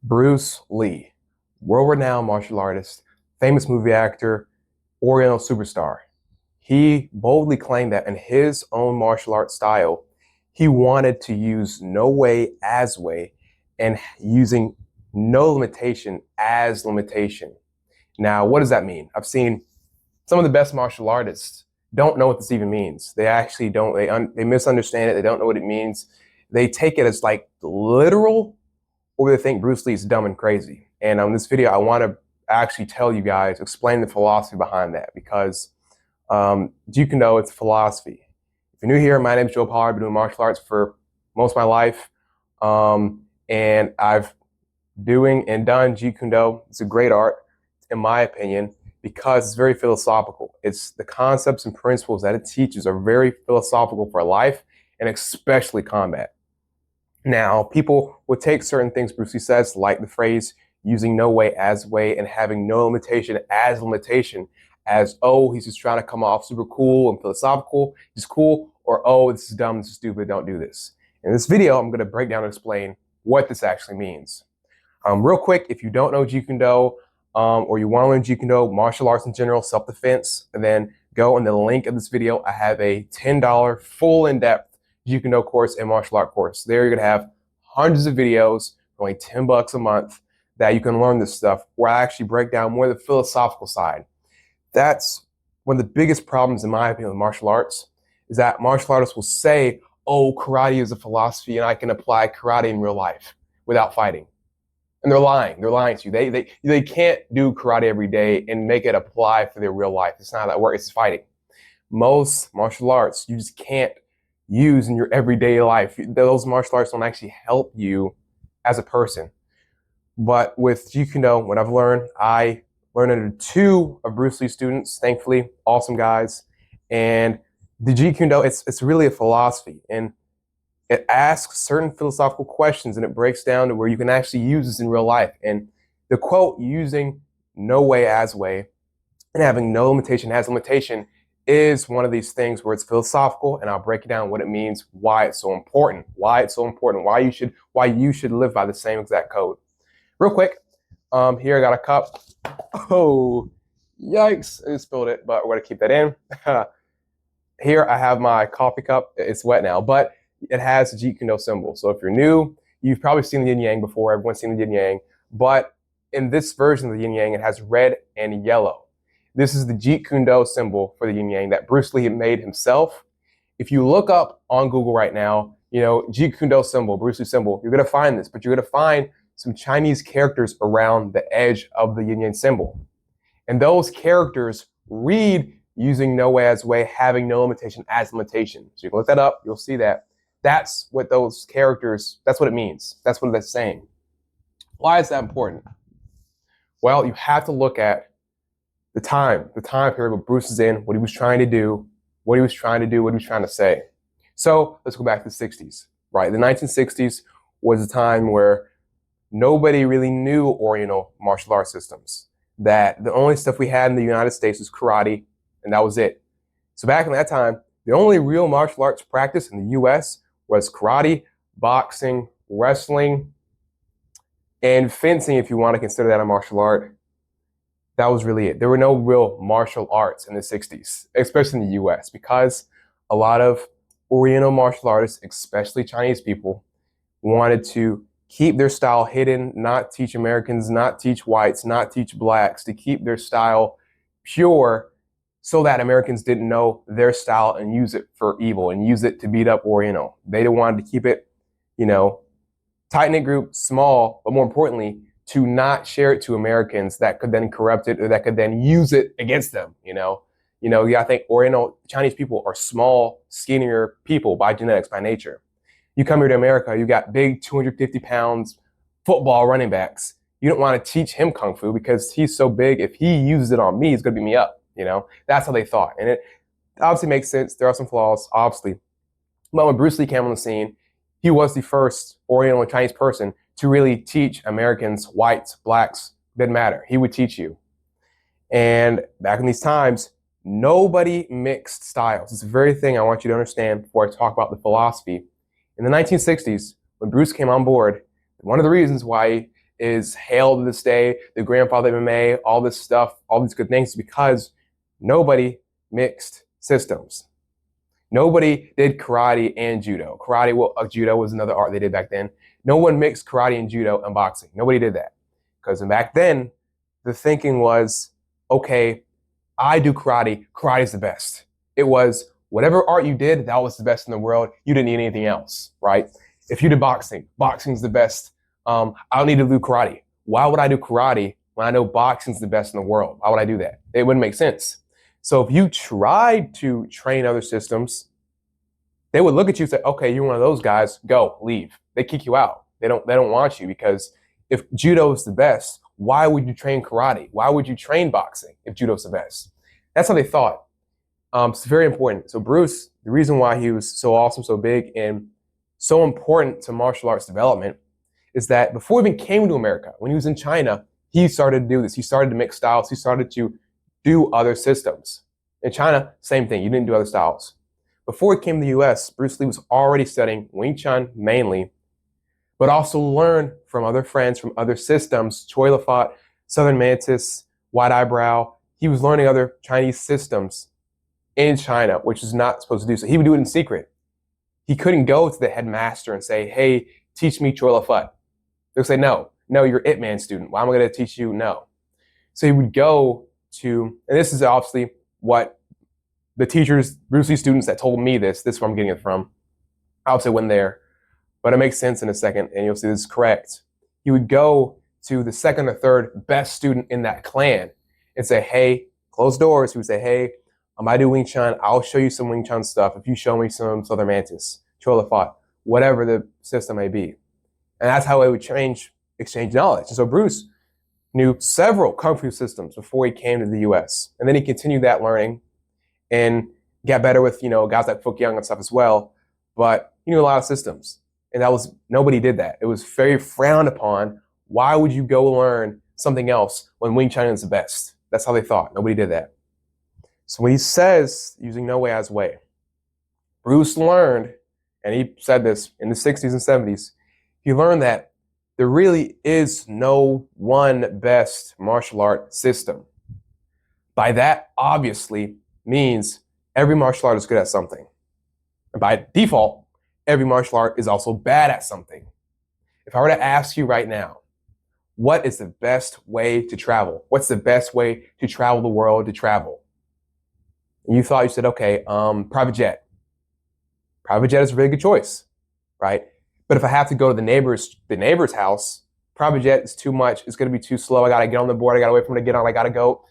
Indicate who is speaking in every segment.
Speaker 1: Bruce Lee, world-renowned martial artist, famous movie actor, Oriental superstar. He boldly claimed that in his own martial arts style, he wanted to use no way as way and using no limitation as limitation. Now, what does that mean? I've seen some of the best martial artists don't know what this even means. They actually don't. They misunderstand it. They don't know what it means. They take it as like literal, or they think Bruce Lee is dumb and crazy. And on this video, I want to actually tell you guys, explain the philosophy behind that, because Jeet Kune Do, it's philosophy. If you're new here, my name is Joe Pollard. I've been doing martial arts for most of my life. And I've doing and done Jeet Kune Do. It's a great art, in my opinion, because it's very philosophical. It's the concepts and principles that it teaches are very philosophical for life, and especially combat. Now, people will take certain things Bruce Lee says, like the phrase using no way as way and having no limitation as limitation, as, oh, he's just trying to come off super cool and philosophical, he's cool, or, oh, this is dumb, this is stupid, don't do this. In this video, I'm going to break down and explain what this actually means. Real quick, if you don't know Jeet Kune Do, or you want to learn Jeet Kune Do, martial arts in general, self-defense, and then go in the link of this video. I have a $10 full in-depth Jeet Kune Do course and martial art course. There you're going to have hundreds of videos for only $10 a month that you can learn this stuff, where I actually break down more of the philosophical side. That's one of the biggest problems, in my opinion, with martial arts, is that martial artists will say, oh, karate is a philosophy and I can apply karate in real life without fighting. And they're lying. They're lying to you. They can't do karate every day and make it apply for their real life. It's not how that works. It's fighting. Most martial arts you just can't use in your everyday life. Those martial arts don't actually help you as a person. But with Jeet Kune Do, what I've learned, I learned under two of Bruce Lee's students, thankfully, awesome guys. And the Jeet Kune Do, it's really a philosophy. And it asks certain philosophical questions, and it breaks down to where you can actually use this in real life. And the quote, using no way as way and having no limitation as limitation, is one of these things where it's philosophical, and I'll break it down what it means, why it's so important, why you should live by the same exact code. Real quick, here I got a cup. Oh, yikes, I spilled it, but we're gonna keep that in. Here I have my coffee cup. It's wet now, but it has the Jeet Kune Do symbol. So if you're new, you've probably seen the yin yang before. Everyone's seen the yin yang, but in this version of the yin yang, it has red and yellow. This is the Jeet Kune Do symbol for the yin yang that Bruce Lee had made himself. If you look up on Google right now, Jeet Kune Do symbol, Bruce Lee symbol, you're going to find this, but you're going to find some Chinese characters around the edge of the yin yang symbol. And those characters read using no way as way, having no limitation as limitation. So you can look that up, you'll see that. That's what those characters, that's what it means. That's what that's saying. Why is that important? Well, you have to look at the time period what Bruce is in, what he was trying to do, what he was trying to say. So let's go back to the 60s, right? The 1960s was a time where nobody really knew Oriental martial arts systems. That the only stuff we had in the United States was karate, and that was it. So back in that time, the only real martial arts practice in the US was karate, boxing, wrestling, and fencing, if you want to consider that a martial art. That was really it. There were no real martial arts in the 60s, especially in the US, because a lot of Oriental martial artists, especially Chinese people, wanted to keep their style hidden, not teach Americans, not teach whites, not teach blacks, to keep their style pure, so that Americans didn't know their style and use it for evil and use it to beat up Oriental. They wanted to keep it, tight-knit group, small, but more importantly, to not share it to Americans that could then corrupt it or that could then use it against them, I think Oriental Chinese people are small, skinnier people by genetics, by nature. You come here to America, you got big 250 pounds football running backs. You don't want to teach him Kung Fu because he's so big. If he uses it on me, he's going to beat me up. That's how they thought. And it obviously makes sense. There are some flaws, obviously. But when Bruce Lee came on the scene, he was the first Oriental and Chinese person to really teach Americans, whites, blacks, didn't matter. He would teach you. And back in these times, nobody mixed styles. It's the very thing I want you to understand before I talk about the philosophy. In the 1960s, when Bruce came on board, one of the reasons why is hailed to this day, the grandfather of MMA, all this stuff, all these good things, because nobody mixed systems. Nobody did karate and judo. Judo was another art they did back then. No one mixed karate and judo and boxing. Nobody did that. Because back then, the thinking was, okay, I do karate, karate's the best. It was whatever art you did, that was the best in the world. You didn't need anything else, right? If you did boxing, boxing's the best. I don't need to do karate. Why would I do karate when I know boxing's the best in the world? Why would I do that? It wouldn't make sense. So if you tried to train other systems, they would look at you and say, okay, you're one of those guys, go, leave. They kick you out. They don't want you, because if judo is the best, why would you train karate? Why would you train boxing if judo is the best? That's how they thought. It's very important. So Bruce, the reason why he was so awesome, so big, and so important to martial arts development is that before he even came to America, when he was in China, he started to do this. He started to mix styles. He started to do other systems. In China, same thing. You didn't do other styles. Before he came to the US, Bruce Lee was already studying Wing Chun mainly, but also learned from other friends, from other systems, Choi Lafat, Southern Mantis, Wide Eyebrow. He was learning other Chinese systems in China, which is not supposed to do so. He would do it in secret. He couldn't go to the headmaster and say, hey, teach me Choi Lafat. They'll say, no, you're Ip Man student. Why am I going to teach you? No. So he would go to, and this is obviously what the teachers, Bruce Lee students that told me this is where I'm getting it from. Obviously I wasn't there, but it makes sense in a second, and you'll see this is correct. He would go to the second or third best student in that clan and say, hey, closed doors. He would say, hey, I do Wing Chun. I'll show you some Wing Chun stuff if you show me some Southern Mantis, Choi Lafat, whatever the system may be. And that's how it would exchange knowledge. And so Bruce knew several Kung Fu systems before he came to the US. And then he continued that learning and got better with, guys like Fook Young and stuff as well. But he knew a lot of systems. And nobody did that. It was very frowned upon. Why would you go learn something else when Wing Chun is the best? That's how they thought. Nobody did that. So when he says, using no way as way, Bruce learned, and he said this in the 60s and 70s, he learned that there really is no one best martial art system. By that, obviously, means every martial art is good at something. And by default, every martial art is also bad at something. If I were to ask you right now, what is the best way to travel? What's the best way to travel the world to travel? And you said, okay, private jet. Private jet is a really good choice, right? But if I have to go to the neighbor's house, private jet is too much. It's going to be too slow. I got to get on the board. I got to wait for him to get on. I got to go.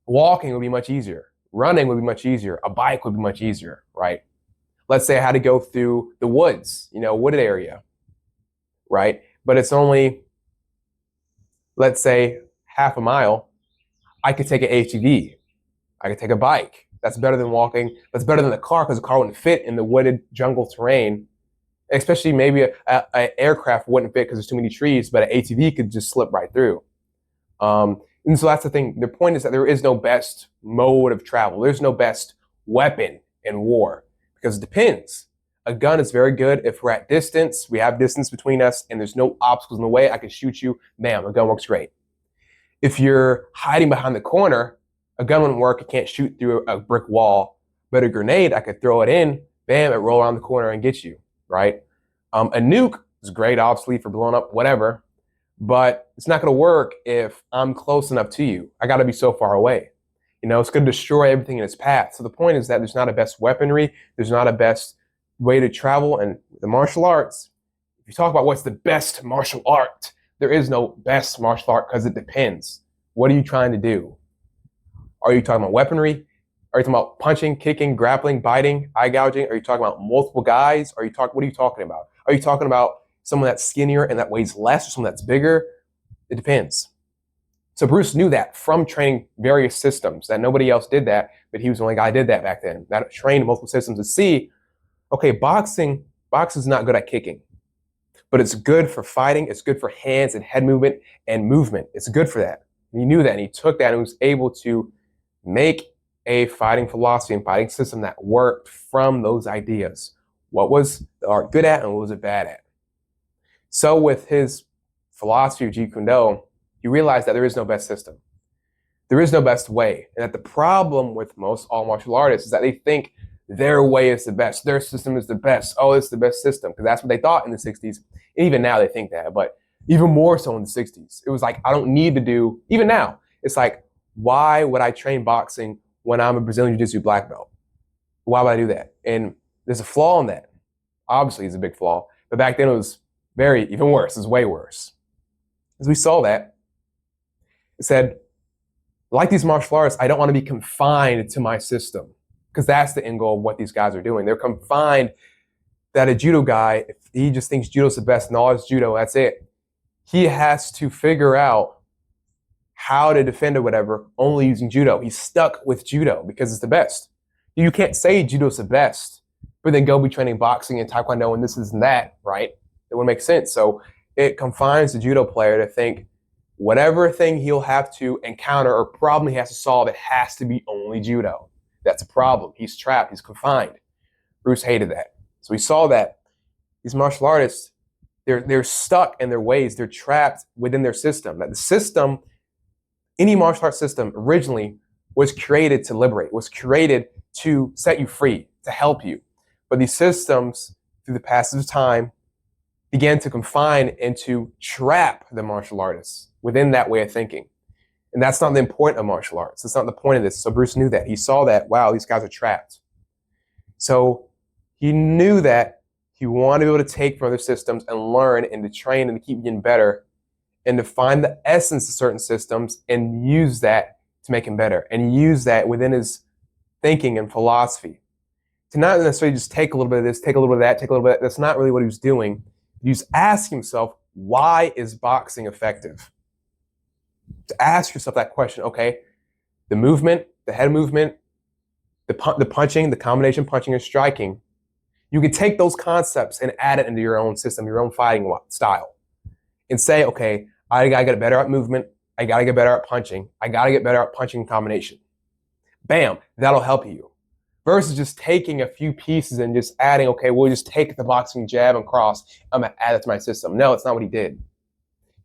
Speaker 1: Walking would be much easier. Running would be much easier. A bike would be much easier, right? Let's say I had to go through the woods, wooded area, right? But it's only, let's say, half a mile. I could take an ATV. I could take a bike. That's better than walking. That's better than the car, because the car wouldn't fit in the wooded jungle terrain. Especially maybe an aircraft wouldn't fit because there's too many trees, but an ATV could just slip right through. And so that's the thing. The point is that there is no best mode of travel. There's no best weapon in war, because it depends. A gun is very good if we're at distance, we have distance between us, and there's no obstacles in the way. I can shoot you. Bam, a gun works great. If you're hiding behind the corner, a gun wouldn't work. It can't shoot through a brick wall. But a grenade, I could throw it in, bam, it roll around the corner and get you, right? A nuke is great, obviously, for blowing up whatever, but it's not going to work if I'm close enough to you. I got to be so far away. It's going to destroy everything in its path. So the point is that there's not a best weaponry. There's not a best way to travel. And the martial arts, if you talk about what's the best martial art, there is no best martial art, because it depends. What are you trying to do? Are you talking about weaponry? Are you talking about punching, kicking, grappling, biting, eye gouging? Are you talking about multiple guys? What are you talking about? Are you talking about someone that's skinnier and that weighs less, or someone that's bigger? It depends. So Bruce knew that from training various systems, that nobody else did that, but he was the only guy who did that back then, that trained multiple systems to see, okay, boxing is not good at kicking, but it's good for fighting. It's good for hands and head movement and movement. It's good for that. And he knew that, and he took that and was able to make a fighting philosophy and fighting system that worked from those ideas. What was the art good at and what was it bad at? So with his philosophy of Jeet Kune Do, he realized that there is no best system. There is no best way. And that the problem with most all martial artists is that they think their way is the best. Their system is the best. Oh, it's the best system. Because that's what they thought in the 60s. And even now they think that. But even more so in the 60s. It was like, I don't need to do, even now, it's like, why would I train boxing when I'm a Brazilian Jiu-Jitsu black belt? Why would I do that? And there's a flaw in that. Obviously, it's a big flaw. But back then it was even worse. It was way worse. As we saw that, it said, like these martial artists, I don't want to be confined to my system, because that's the end goal of what these guys are doing. They're confined that a judo guy, if he just thinks judo's the best and all is judo, that's it. He has to figure out how to defend or whatever only using judo. He's stuck with judo because it's the best. You can't say judo's the best, but then go be training boxing and taekwondo and this and that, right? It wouldn't make sense. So it confines the judo player to think whatever thing he'll have to encounter or problem he has to solve, it has to be only judo. That's a problem. He's trapped. He's confined. Bruce hated that. So we saw that these martial artists, they're stuck in their ways. They're trapped within their system. That the system, any martial arts system originally was created to liberate, was created to set you free, to help you. But these systems, through the passage of time, began to confine and to trap the martial artists within that way of thinking. And that's not the point of martial arts. That's not the point of this. So Bruce knew that. He saw that, wow, these guys are trapped. So he knew that he wanted to be able to take from other systems and learn and to train and to keep getting better and to find the essence of certain systems and use that to make him better and use that within his thinking and philosophy. To not necessarily just take a little bit of this, take a little bit of that, take a little bit of that. That's not really what he was doing. He was asking himself, why is boxing effective? To ask yourself that question, okay, the movement, the head movement, the punching, the combination punching and striking, you can take those concepts and add it into your own system, your own fighting style, and say, okay, I gotta get better at movement, I gotta get better at punching, I gotta get better at punching combination. Bam, that'll help you. Versus just taking a few pieces and just adding, okay, we'll just take the boxing jab and cross, I'm gonna add it to my system. No, it's not what he did. He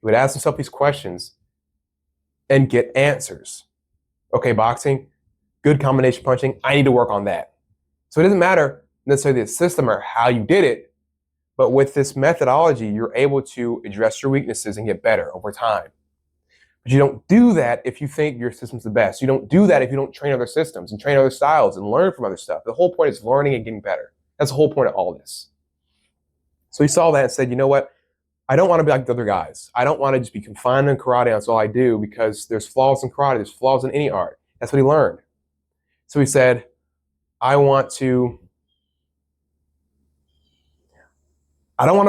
Speaker 1: would ask himself these questions and get answers. Okay, boxing, good combination punching, I need to work on that. So it doesn't matter necessarily the system or how you did it, but with this methodology, you're able to address your weaknesses and get better over time. But you don't do that if you think your system's the best. You don't do that if you don't train other systems and train other styles and learn from other stuff. The whole point is learning and getting better. That's the whole point of all this. So he saw that and said, you know what? I don't want to be like the other guys. I don't want to just be confined in karate. That's all I do, because there's flaws in karate. There's flaws in any art. That's what he learned. So he said, I don't want to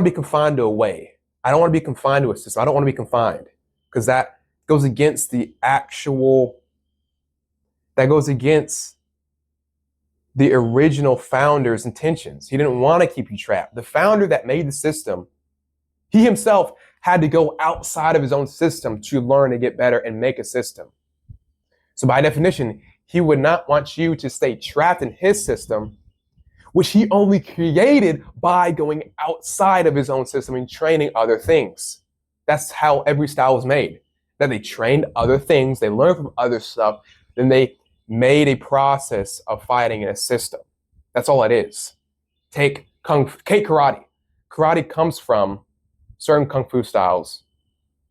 Speaker 1: be confined to a way. I don't want to be confined to a system. I don't want to be confined, because that goes against the original founder's intentions. He didn't want to keep you trapped. The founder that made the system, he himself had to go outside of his own system to learn to get better and make a system. So by definition, he would not want you to stay trapped in his system, which he only created by going outside of his own system and training other things. That's how every style was made. That they trained other things, they learned from other stuff, then they made a process of fighting in a system. That's all it is. Take karate. Karate comes from certain kung fu styles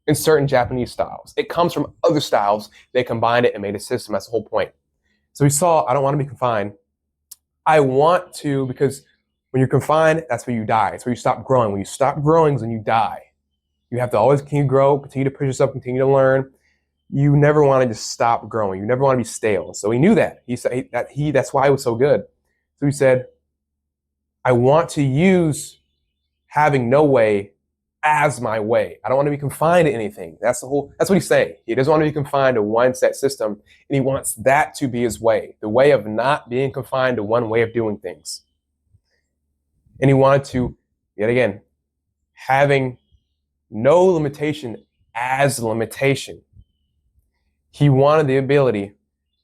Speaker 1: and certain Japanese styles. It comes from other styles. They combined it and made a system. That's the whole point. So we saw, I don't want to be confined. I want to, because when you're confined, that's where you die. It's where you stop growing. When you stop growing is when you die. You have to always continue to grow, continue to push yourself, continue to learn. You never want to just stop growing. You never want to be stale. So he knew that. He said that's why he was so good. So he said, I want to use having no way as my way. I don't want to be confined to anything. That's what he's saying. He doesn't want to be confined to one set system, and he wants that to be his way, the way of not being confined to one way of doing things. And he wanted to, yet again, having no limitation as limitation. He wanted the ability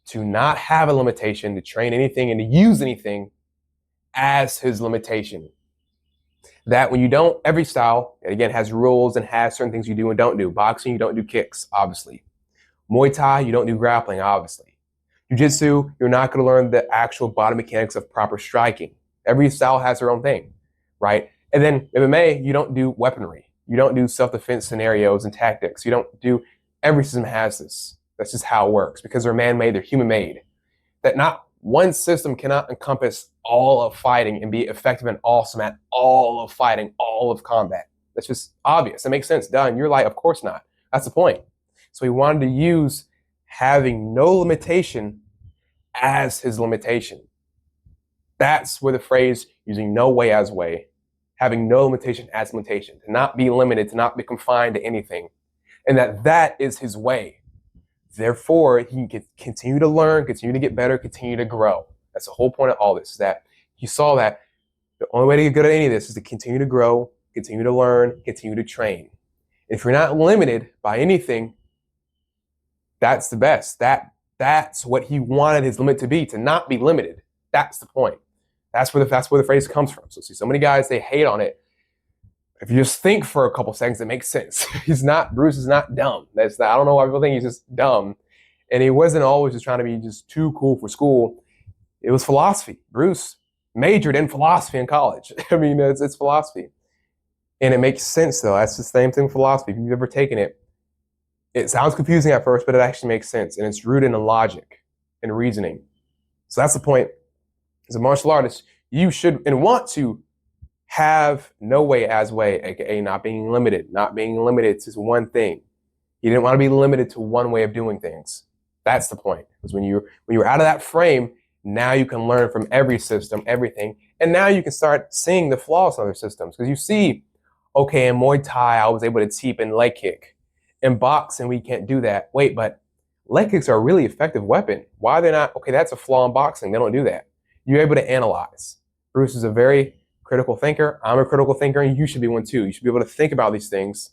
Speaker 1: to not have a limitation, to train anything and to use anything as his limitation. That when you don't, every style, again, has rules and has certain things you do and don't do. Boxing, you don't do kicks, obviously. Muay Thai, you don't do grappling, obviously. Jiu-Jitsu, you're not going to learn the actual body mechanics of proper striking. Every style has their own thing, right? And then MMA, you don't do weaponry. You don't do self-defense scenarios and tactics. You don't do, every system has this. That's just how it works because they're man-made, they're human-made. That not one system cannot encompass all of fighting and be effective and awesome at all of fighting, all of combat. That's just obvious. It makes sense. Done. You're like, of course not. That's the point. So he wanted to use having no limitation as his limitation. That's where the phrase using no way as way, having no limitation as limitation, to not be limited, to not be confined to anything, and that is his way. Therefore, he can continue to learn, continue to get better, continue to grow. That's the whole point of all this, is that he saw that the only way to get good at any of this is to continue to grow, continue to learn, continue to train. If you're not limited by anything, that's the best. That's what he wanted his limit to be, to not be limited. That's the point. That's where the phrase comes from. So see, so many guys, they hate on it. If you just think for a couple seconds, it makes sense. Bruce is not dumb. I don't know why people think he's just dumb. And he wasn't always just trying to be just too cool for school. It was philosophy. Bruce majored in philosophy in college. I mean, it's philosophy. And it makes sense though. That's the same thing with philosophy. If you've ever taken it, it sounds confusing at first, but it actually makes sense. And it's rooted in logic and reasoning. So that's the point. As a martial artist, you should and want to have no way as way, aka not being limited to one thing. You didn't want to be limited to one way of doing things. That's the point. Because when you're out of that frame, now you can learn from every system, everything, and now you can start seeing the flaws in other systems. Because you see, okay, in Muay Thai, I was able to teep and leg kick. In boxing, we can't do that. Wait, but leg kicks are a really effective weapon. Why are they not? Okay, that's a flaw in boxing. They don't do that. You're able to analyze. Bruce is a very critical thinker. I'm a critical thinker, and you should be one too. You should be able to think about these things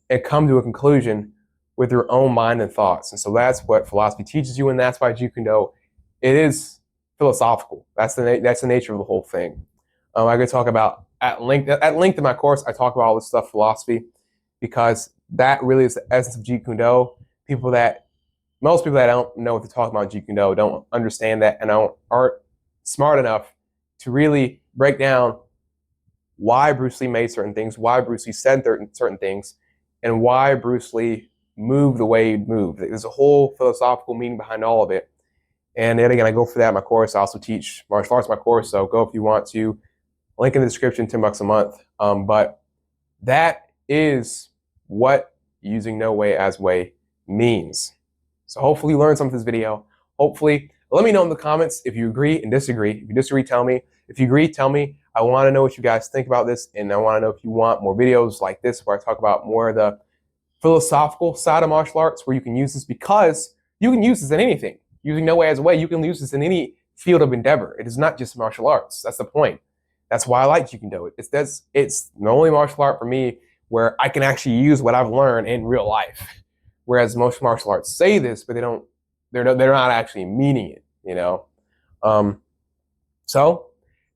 Speaker 1: and come to a conclusion with your own mind and thoughts. And so that's what philosophy teaches you, and that's why Jeet Kune Do, it is philosophical. That's the nature of the whole thing. I could talk about at length in my course. I talk about all this stuff, philosophy, because that really is the essence of Jeet Kune Do. Most people that don't know what to talk about Jeet Kune Do don't understand that and aren't smart enough to really break down why Bruce Lee made certain things, why Bruce Lee said certain things, and why Bruce Lee moved the way he moved. There's a whole philosophical meaning behind all of it. And then again, I go for that in my course. I also teach martial arts in my course, so go if you want to. Link in the description, $10 a month. But that is what using no way as way means. So hopefully you learned something from this video. Hopefully, let me know in the comments if you agree and disagree. If you disagree, tell me. If you agree, tell me. I want to know what you guys think about this, and I want to know if you want more videos like this where I talk about more of the philosophical side of martial arts, where you can use this, because you can use this in anything. Using no way as a way, you can use this in any field of endeavor. It is not just martial arts. That's the point. That's why I like Jeet Kune Do. It's the only martial art for me where I can actually use what I've learned in real life. Whereas most martial arts say this, but they're not actually meaning it, you know? So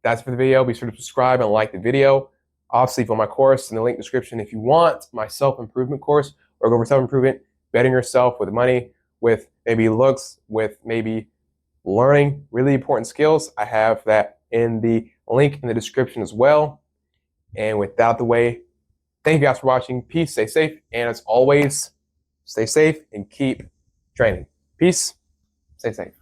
Speaker 1: that's for the video. Be sure to subscribe and like the video. Obviously, for my course in the link description, if you want my self-improvement course or go for self-improvement, betting yourself with money, with maybe looks, with maybe learning really important skills, I have that in the link in the description as well. And without the way, thank you guys for watching. Peace, stay safe, and as always, stay safe and keep training. Peace, stay safe.